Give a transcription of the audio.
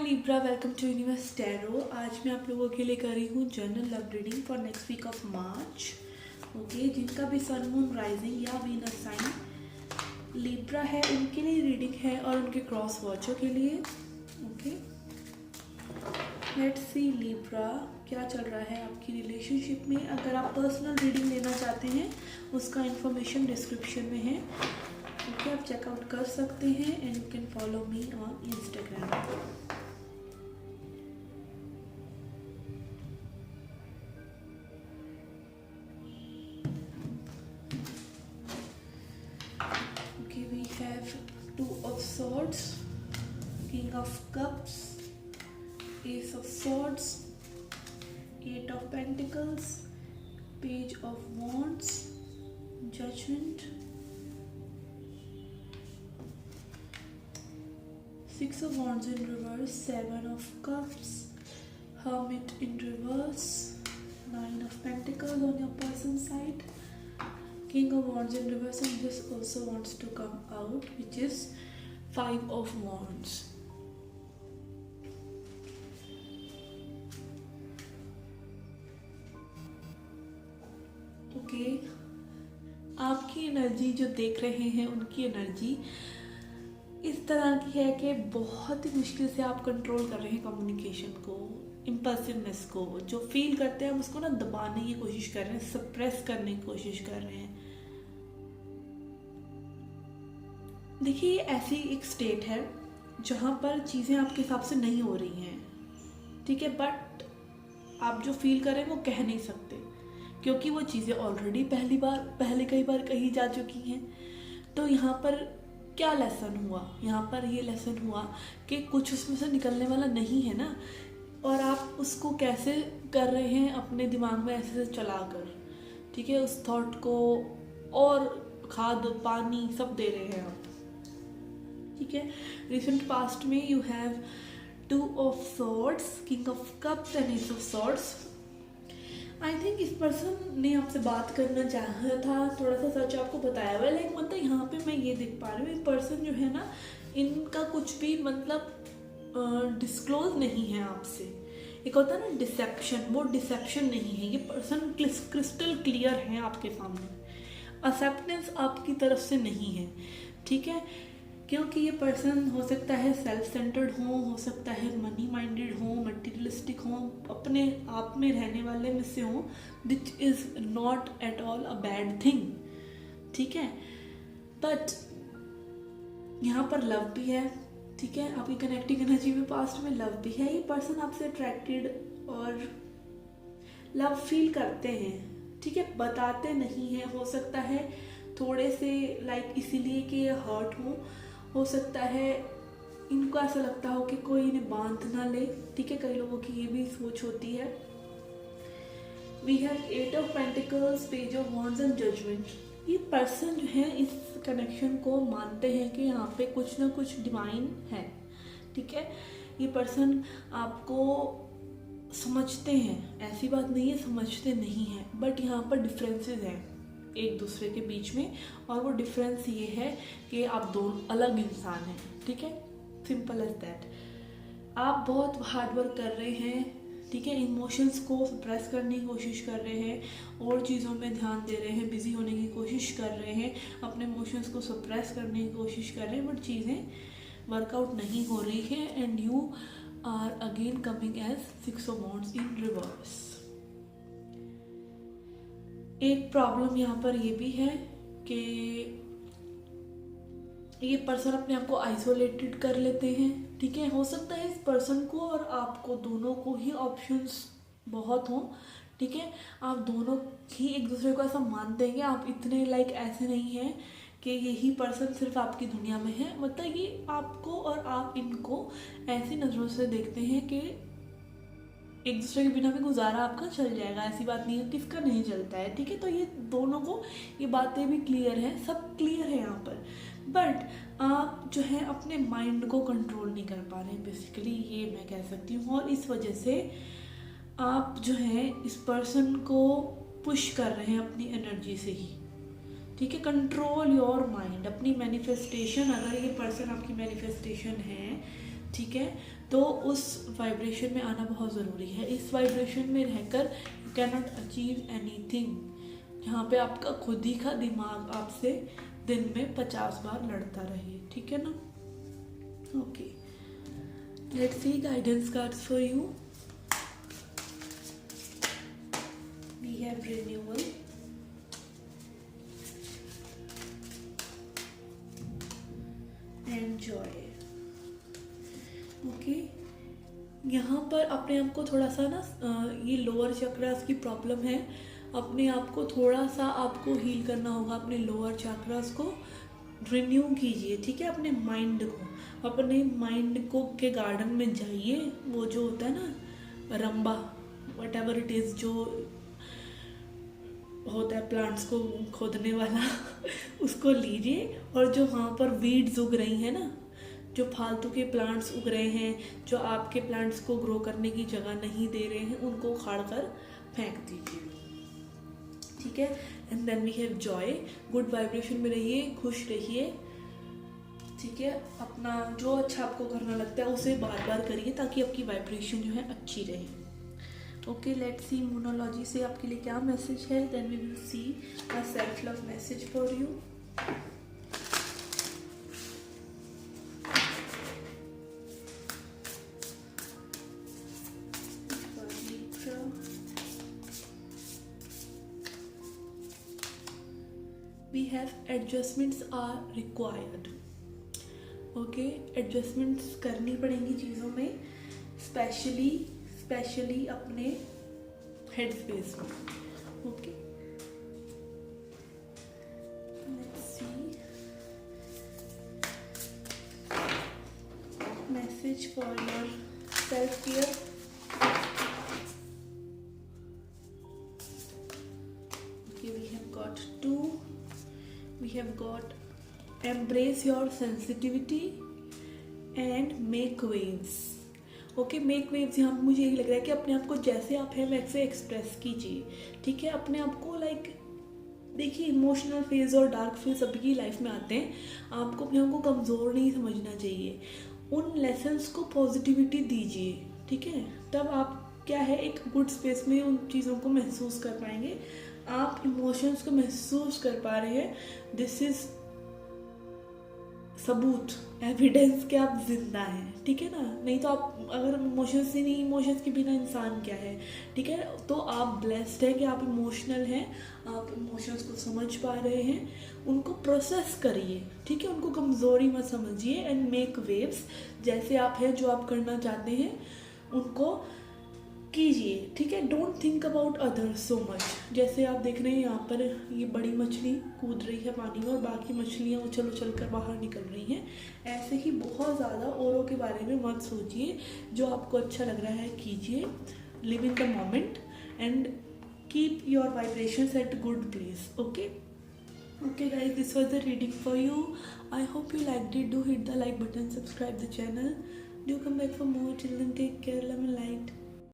Libra, welcome to universe tarot. आज मैं आप लोगों के लिए कर रही हूँ general love reading for next week of March. Okay, जिनका भी सन मून राइजिंग या वीनस साइन लिब्रा है उनके लिए रीडिंग है और उनके क्रॉस वॉचर के लिए। ओके, लेट्स सी लिब्रा क्या चल रहा है आपकी रिलेशनशिप में। अगर आप पर्सनल रीडिंग लेना चाहते हैं उसका इंफॉर्मेशन डिस्क्रिप्शन में है। ओके, आप चेकआउट कर सकते हैं and you can follow me on Instagram. We have Two of Swords, King of Cups, Ace of Swords, Eight of Pentacles, Page of Wands, Judgment, Six of Wands in reverse, Seven of Cups, Hermit in reverse, Nine of Pentacles on your person's side, King of Wands in reverse, and this also wants to come out, which is Five of Wands. Okay, आपकी energy जो देख रहे हैं उनकी energy इस तरह की है कि बहुत ही मुश्किल से आप कंट्रोल कर रहे हैं कम्युनिकेशन को, इम्पल्सिवनेस को। जो फील करते हैं हम उसको ना दबाने की कोशिश कर रहे हैं, सप्रेस करने की कोशिश कर रहे हैं। देखिए, ये ऐसी एक स्टेट है जहाँ पर चीज़ें आपके हिसाब से नहीं हो रही हैं, ठीक है, बट आप जो फील कर रहे हैं वो कह नहीं सकते क्योंकि वो चीज़ें ऑलरेडी पहले कई बार कही जा चुकी हैं। तो यहाँ पर क्या लेसन हुआ? यहाँ पर ये लेसन हुआ कि कुछ उसमें से निकलने वाला नहीं है ना, और आप उसको कैसे कर रहे हैं अपने दिमाग में ऐसे चलाकर, ठीक है, उस थॉट को और खाद पानी सब दे रहे हैं आप, ठीक है। रिसेंट पास्ट में you have two of swords, king of cups and S of swords. I think इस पर्सन ने आपसे बात करना चाहा था, थोड़ा सा सच आपको बताया हुआ है, लाइक मतलब यहाँ पे मैं ये देख पा रही हूँ पर्सन जो है ना, इनका कुछ भी मतलब डिस्क्लोज नहीं है आपसे। एक होता है ना डिसेप्शन, वो डिसेप्शन नहीं है। ये पर्सन क्रिस्टल क्लियर है आपके सामने, एक्सेप्टेंस आपकी तरफ से नहीं है, ठीक है, क्योंकि ये पर्सन हो सकता है सेल्फ सेंटर्ड हो सकता है मनी माइंडेड हो, मटेरियलिस्टिक हो, अपने आप में रहने वाले में से हो, which is not at all a bad thing, ठीक है। बट यहाँ पर लव भी है, ठीक है, आपकी कनेक्टिंग एनर्जी में पास्ट में लव भी है। ये पर्सन आपसे अट्रैक्टेड और लव फील करते हैं, ठीक है, बताते नहीं है। हो सकता है थोड़े से लाइक इसीलिए कि ये हर्ट हो सकता है इनको ऐसा लगता हो कि कोई इन्हें बांध ना ले, ठीक है, कई लोगों की ये भी सोच होती है। We have eight of pentacles, page of wands and judgement. ये पर्सन जो है इस कनेक्शन को मानते हैं कि यहाँ पे कुछ ना कुछ डिवाइन है, ठीक है। ये पर्सन आपको समझते हैं, ऐसी बात नहीं है समझते नहीं है, बट यहाँ पर डिफरेंसेस हैं एक दूसरे के बीच में, और वो डिफरेंस ये है कि आप दोनों अलग इंसान हैं, ठीक है, सिंपल एज दैट। आप बहुत हार्ड वर्क कर रहे हैं, ठीक है, इमोशंस को सप्रेस करने की कोशिश कर रहे हैं और चीज़ों में ध्यान दे रहे हैं, बिजी होने की कोशिश कर रहे हैं, अपने इमोशंस को सप्रेस करने की कोशिश कर रहे हैं, बट चीज़ें वर्कआउट नहीं हो रही है and you are again coming as six of wands in reverse. एक प्रॉब्लम यहाँ पर ये भी है कि ये पर्सन अपने आप को आइसोलेटेड कर लेते हैं, ठीक है। हो सकता है इस पर्सन को और आपको दोनों को ही ऑप्शंस बहुत हों, ठीक है, आप दोनों ही एक दूसरे को ऐसा मानते हैं कि आप इतने लाइक ऐसे नहीं हैं कि यही पर्सन सिर्फ आपकी दुनिया में है, मतलब ये आपको और आप इनको ऐसी नज़रों से देखते हैं कि एक दूसरे के बिना भी गुजारा आपका चल जाएगा, ऐसी बात नहीं है, किसका नहीं चलता है, ठीक है। तो ये दोनों को ये बातें भी क्लियर है, सब क्लियर है यहाँ पर, बट आप जो है अपने माइंड को कंट्रोल नहीं कर पा रहे हैं, बेसिकली ये मैं कह सकती हूँ, और इस वजह से आप जो है इस पर्सन को पुश कर रहे हैं अपनी एनर्जी से ही, ठीक है। कंट्रोल योर माइंड, अपनी मैनिफेस्टेशन, अगर ये पर्सन आपकी मैनिफेस्टेशन है, ठीक है, तो उस वाइब्रेशन में आना बहुत ज़रूरी है। इस वाइब्रेशन में रहकर you can not achieve anything, जहाँ पे आपका खुद ही का दिमाग आपसे दिन में 50 बार लड़ता रहे, ठीक है ना। Okay, let's see guidance cards for you. We have renewal, and joy. Okay, यहाँ पर अपने आप को थोड़ा सा ना ये लोअर चक्रास की प्रॉब्लम है, अपने आप को थोड़ा सा आपको हील करना होगा। अपने लोअर चक्रास को रिन्यू कीजिए, ठीक है। अपने माइंड को के गार्डन में जाइए, वो जो होता है ना रंबा, वट एवर इट इज़, जो होता है प्लांट्स को खोदने वाला उसको लीजिए, और जो वहाँ पर वीड्स उग रही हैं ना, जो फालतू के प्लांट्स उग रहे हैं, जो आपके प्लांट्स को ग्रो करने की जगह नहीं दे रहे हैं, उनको उखाड़ कर फेंक दीजिए, ठीक है। And then we have joy, good vibration में रहिए, खुश रहिए, ठीक है। अपना जो अच्छा आपको करना लगता है उसे बार बार करिए, ताकि आपकी वाइब्रेशन जो है अच्छी रहे। ओके, लेट्स सी मोनोलॉजी से आपके लिए क्या मैसेज है। Then we will see a self love message for you. We have adjustments are required. Okay, adjustments करनी पड़ेंगी चीज़ों में, स्पेशली अपने हेड स्पेस में। Okay, let's see message for your self care. Okay, we have got 2, we have got embrace your sensitivity and make waves. Okay, make waves, यहाँ मुझे यही लग रहा है कि अपने आप को जैसे आप हैं वैसे एक्सप्रेस कीजिए, ठीक है। अपने आप को देखिए, इमोशनल फेज और डार्क फेज सबकी लाइफ में आते हैं, आपको अपने आप को कमज़ोर नहीं समझना चाहिए। उन लेसन्स को पॉजिटिविटी दीजिए, ठीक है। तब आप क्या है, एक गुड स्पेस में उन चीज़ों को महसूस कर पाएंगे। आप इमोशंस को महसूस कर पा रहे हैं, दिस इज़ सबूत, एविडेंस कि आप जिंदा हैं, ठीक है ना। नहीं तो आप अगर इमोशंस ही नहीं, इमोशंस के बिना इंसान क्या है, ठीक है। तो आप ब्लेस्ड है कि आप इमोशनल हैं, आप इमोशंस को समझ पा रहे हैं, उनको प्रोसेस करिए, ठीक है। उनको कमज़ोरी मत समझिए, एंड मेक वेव्स, जैसे आप हैं, जो आप करना चाहते हैं उनको कीजिए, ठीक है। Don't think about others so much. जैसे आप देख रहे हैं यहाँ पर ये बड़ी मछली कूद रही है पानी में और बाकी मछलियाँ उछल उछल कर बाहर निकल रही हैं, ऐसे ही बहुत ज़्यादा औरों के बारे में मत सोचिए। जो आपको अच्छा लग रहा है कीजिए, live in the moment and keep your vibrations at good place. Okay guys, this was the reading for you. I hope you liked it. Do hit the like button, subscribe the channel, do come back for more. Till then, take care, love and light.